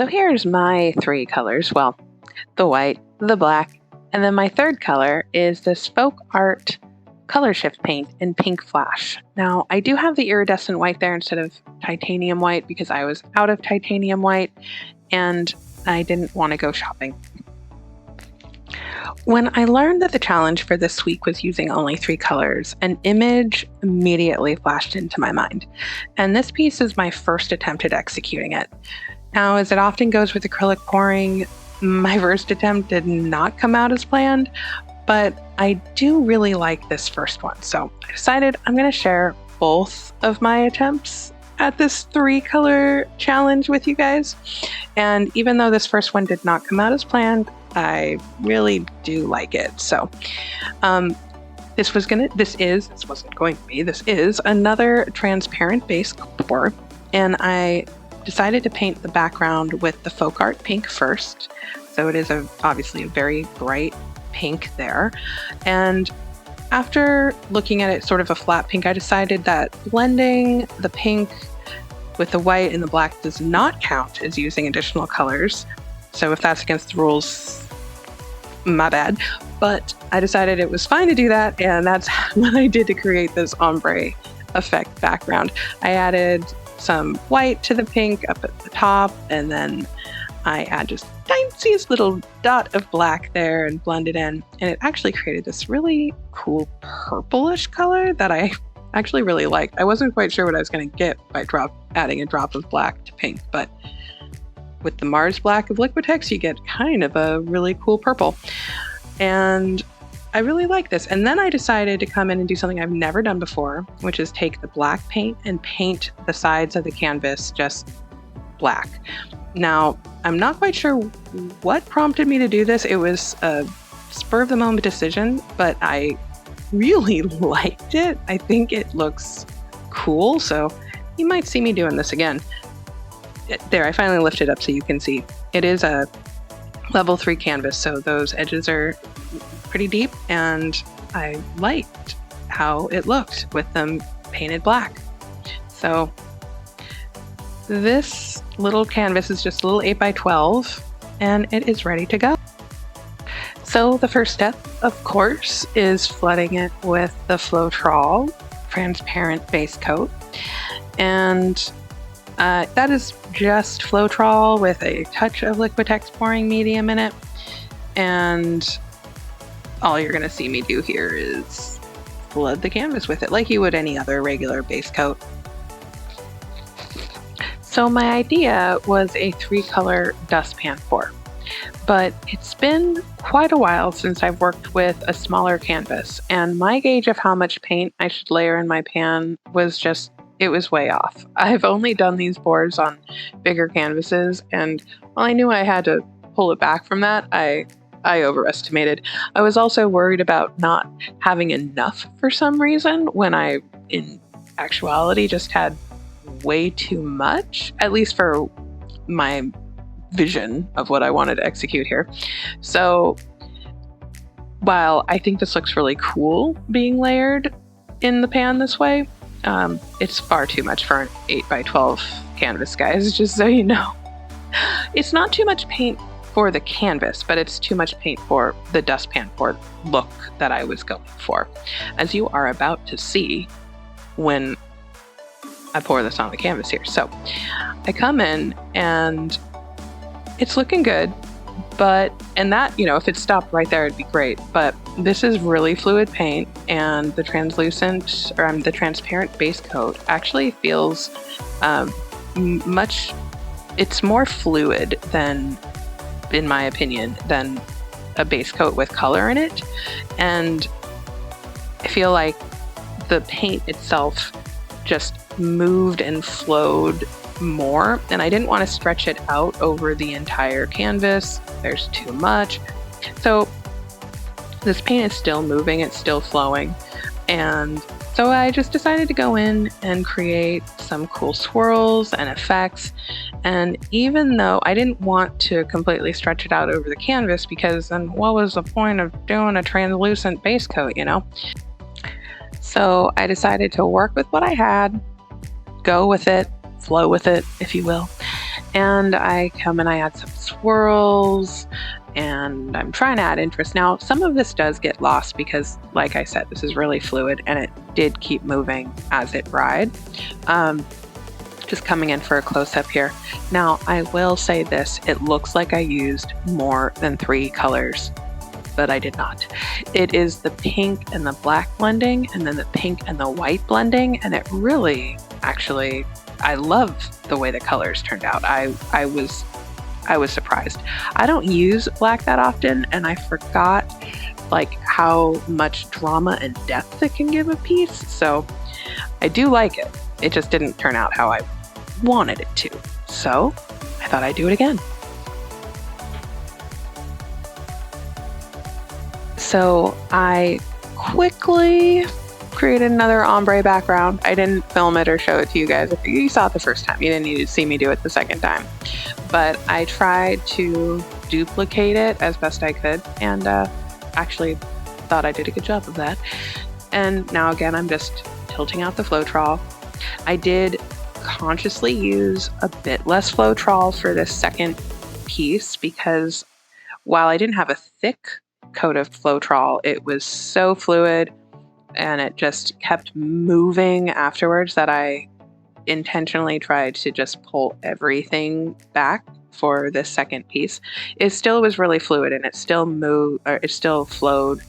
So here's my three colors. Well, the white, the black, and then my third color is this folk art color shift paint in Pink Flash. Now, I do have the iridescent white there instead of titanium white because I was out of titanium white and I didn't want to go shopping. When I learned that the challenge for this week was using only three colors, an image immediately flashed into my mind. And this piece is my first attempt at executing it. Now, as it often goes with acrylic pouring, my first attempt did not come out as planned, but I do really like this first one. So I decided I'm going to share both of my attempts at this three color challenge with you guys. And even though this first one did not come out as planned, I really do like it. So this is another transparent base pour, and I decided to paint the background with the folk art pink first. So it is obviously a very bright pink there. And after looking at it sort of a flat pink, I decided that blending the pink with the white and the black does not count as using additional colors. So if that's against the rules, my bad. But I decided it was fine to do that, and that's what I did to create this ombre effect background. I added some white to the pink up at the top, and then I add just tiniest little dot of black there and blend it in, and it actually created this really cool purplish color that I actually really liked. I wasn't quite sure what I was going to get by adding a drop of black to pink, but with the Mars Black of Liquitex, you get kind of a really cool purple. And I really like this. And then I decided to come in and do something I've never done before, which is take the black paint and paint the sides of the canvas just black. Now, I'm not quite sure what prompted me to do this. It was a spur of the moment decision, but I really liked it. I think it looks cool, so you might see me doing this again. There, I finally lifted it up so you can see. It is a level 3 canvas, so those edges are pretty deep, and I liked how it looked with them painted black. So this little canvas is just a little 8x12, and it is ready to go. So the first step, of course, is flooding it with the Floetrol transparent base coat. And that is just Floetrol with a touch of Liquitex pouring medium in it. And all you're going to see me do here is flood the canvas with it like you would any other regular base coat. So my idea was a 3-color dustpan pour, but it's been quite a while since I've worked with a smaller canvas, and my gauge of how much paint I should layer in my pan was it was way off. I've only done these pours on bigger canvases, and while I knew I had to pull it back from that, I overestimated. I was also worried about not having enough for some reason when I, in actuality, just had way too much, at least for my vision of what I wanted to execute here. So while I think this looks really cool being layered in the pan this way, it's far too much for an 8x12 canvas, guys, just so you know. It's not too much paint for the canvas, but it's too much paint for the dustpan pour look that I was going for, as you are about to see when I pour this on the canvas here. So I come in and it's looking good, and that, if it stopped right there, it'd be great. But this is really fluid paint, and the transparent base coat actually feels it's more fluid than, in my opinion, than a base coat with color in it. And I feel like the paint itself just moved and flowed more, and I didn't want to stretch it out over the entire canvas. There's too much. So this paint is still moving, it's still flowing, and so I just decided to go in and create some cool swirls and effects. And even though I didn't want to completely stretch it out over the canvas, because then what was the point of doing a translucent base coat, So I decided to work with what I had, go with it, flow with it, if you will, And I come and I add some swirls, and I'm trying to add interest. Now, some of this does get lost because, like I said, this is really fluid and it did keep moving as it dried. Just coming in for a close-up here. Now, I will say this, it looks like I used more than 3 colors, but I did not. It is the pink and the black blending, and then the pink and the white blending, and it really, actually, I love the way the colors turned out. I was surprised. I don't use black that often, and I forgot like how much drama and depth it can give a piece. So I do like it. It just didn't turn out how I wanted it to. So I thought I'd do it again. So I quickly created another ombre background. I didn't film it or show it to you guys. You saw it the first time. You didn't need to see me do it the second time. But I tried to duplicate it as best I could, and actually thought I did a good job of that. And now again, I'm just tilting out the Floetrol. I did consciously use a bit less Floetrol for this second piece because while I didn't have a thick coat of Floetrol, it was so fluid and it just kept moving afterwards that I intentionally tried to just pull everything back for this second piece. It still was really fluid and it still moved, or it still flowed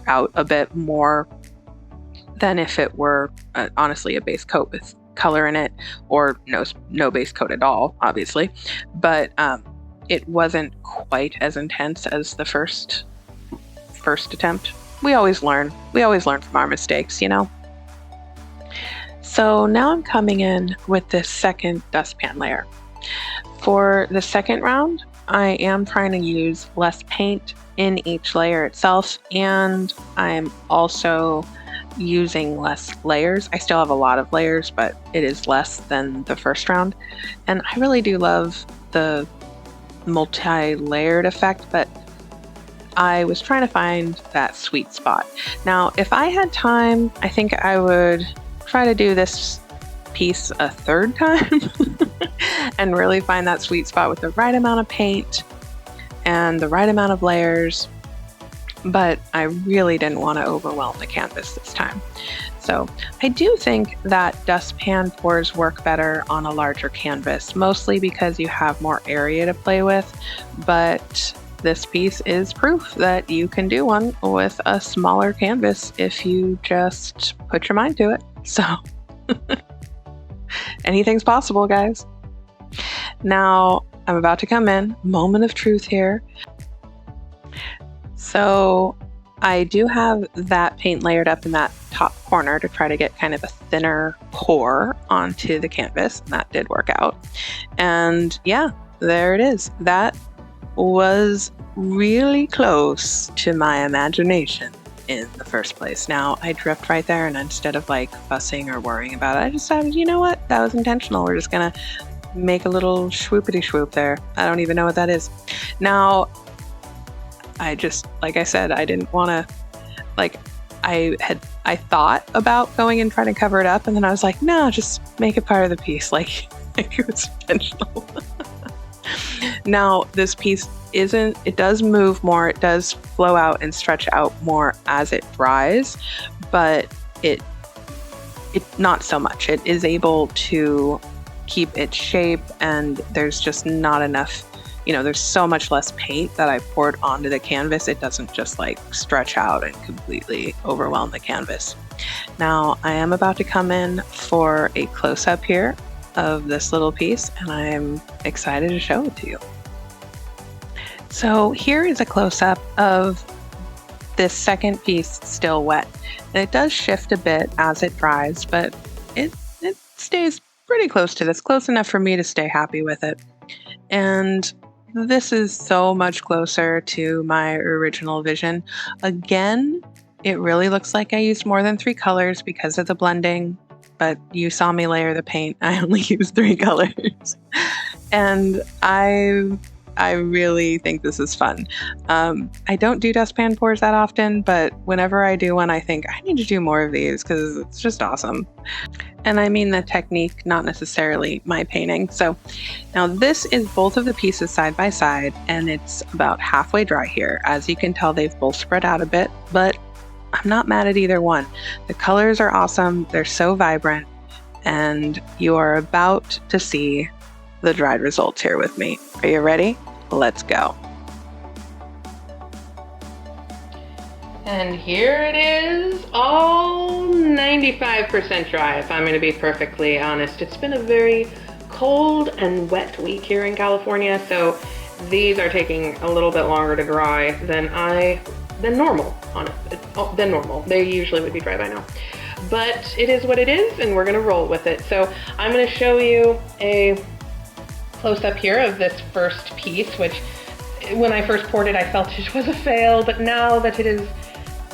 out a bit more than if it were honestly a base coat with color in it, or no base coat at all, obviously. But it wasn't quite as intense as the first attempt. We always learn from our mistakes, you know? So now I'm coming in with this second dustpan layer. For the second round, I am trying to use less paint in each layer itself, and I'm also using less layers. I still have a lot of layers, but it is less than the first round. And I really do love the multi-layered effect, but I was trying to find that sweet spot. Now, if I had time, I think I would try to do this piece a third time and really find that sweet spot with the right amount of paint and the right amount of layers. But I really didn't want to overwhelm the canvas this time. So I do think that dustpan pours work better on a larger canvas, mostly because you have more area to play with, but this piece is proof that you can do one with a smaller canvas if you just put your mind to it. So anything's possible, guys. Now I'm about to come in, moment of truth here. So I do have that paint layered up in that top corner to try to get kind of a thinner pour onto the canvas, and that did work out. And yeah, there it is. That was really close to my imagination in the first place. Now I dripped right there, and instead of like fussing or worrying about it, I decided, you know what, that was intentional. We're just gonna make a little swoopity swoop there. I don't even know what that is. Now I just, like I said, I didn't want to, like, I thought about going and trying to cover it up, and then I was like, no, just make it part of the piece, like it was intentional. Now this piece it does move more, it does flow out and stretch out more as it dries, but it not so much. It is able to keep its shape, and there's just not enough, you know, there's so much less paint that I poured onto the canvas. It doesn't just like stretch out and completely overwhelm the canvas. Now I am about to come in for a close-up here of this little piece, and I'm excited to show it to you. So here is a close-up of this second piece still wet, and it does shift a bit as it dries, but it stays pretty close to this, close enough for me to stay happy with it. And this is so much closer to my original vision. Again, it really looks like I used more than 3 colors because of the blending, but you saw me layer the paint. I only used 3 colors. And I I really think this is fun. I don't do dustpan pours that often, but whenever I do one, I think I need to do more of these because it's just awesome. And I mean the technique, not necessarily my painting. So now this is both of the pieces side by side, and it's about halfway dry here. As you can tell, they've both spread out a bit, but I'm not mad at either one. The colors are awesome. They're so vibrant, and you are about to see the dried results here with me. Are you ready? Let's go. And here it is, all 95% dry, if I'm going to be perfectly honest. It's been a very cold and wet week here in California, so these are taking a little bit longer to dry than normal, honestly. Than normal. They usually would be dry by now. But it is what it is, and we're going to roll with it. So I'm going to show you a close-up here of this first piece, which when I first poured it, I felt it was a fail, but now that it is,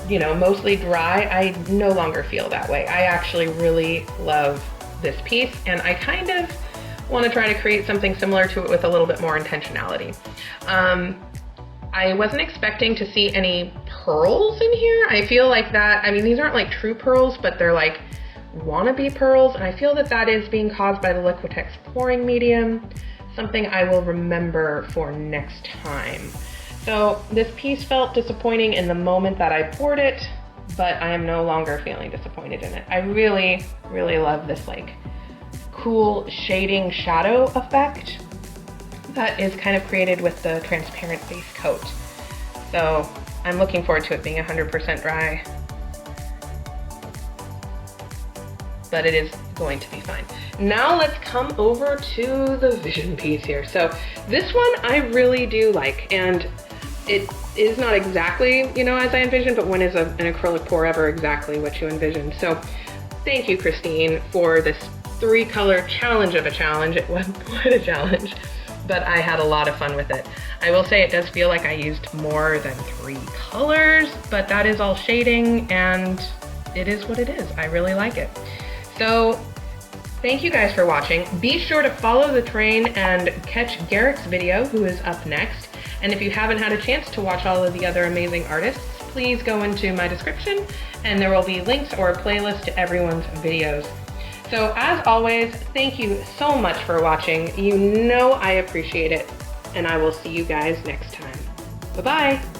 you know, mostly dry, I no longer feel that way. I actually really love this piece, and I kind of want to try to create something similar to it with a little bit more intentionality. I wasn't expecting to see any pearls in here. I feel like that, I mean, these aren't like true pearls, but they're like wannabe pearls, and I feel that that is being caused by the Liquitex pouring medium, something I will remember for next time. So this piece felt disappointing in the moment that I poured it, but I am no longer feeling disappointed in it. I really, really love this like cool shading shadow effect that is kind of created with the transparent base coat. So I'm looking forward to it being 100% dry, but it is going to be fine. Now let's come over to the vision piece here. So this one I really do like, and it is not exactly, you know, as I envisioned, but when is an acrylic pour ever exactly what you envisioned? So thank you, Christine, for this 3-color challenge of a challenge. It wasn't quite a challenge, but I had a lot of fun with it. I will say it does feel like I used more than 3 colors, but that is all shading, and it is what it is. I really like it. So thank you guys for watching. Be sure to follow the train and catch Garrick's video, who is up next. And if you haven't had a chance to watch all of the other amazing artists, please go into my description and there will be links or a playlist to everyone's videos. So as always, thank you so much for watching. You know I appreciate it, and I will see you guys next time. Bye-bye.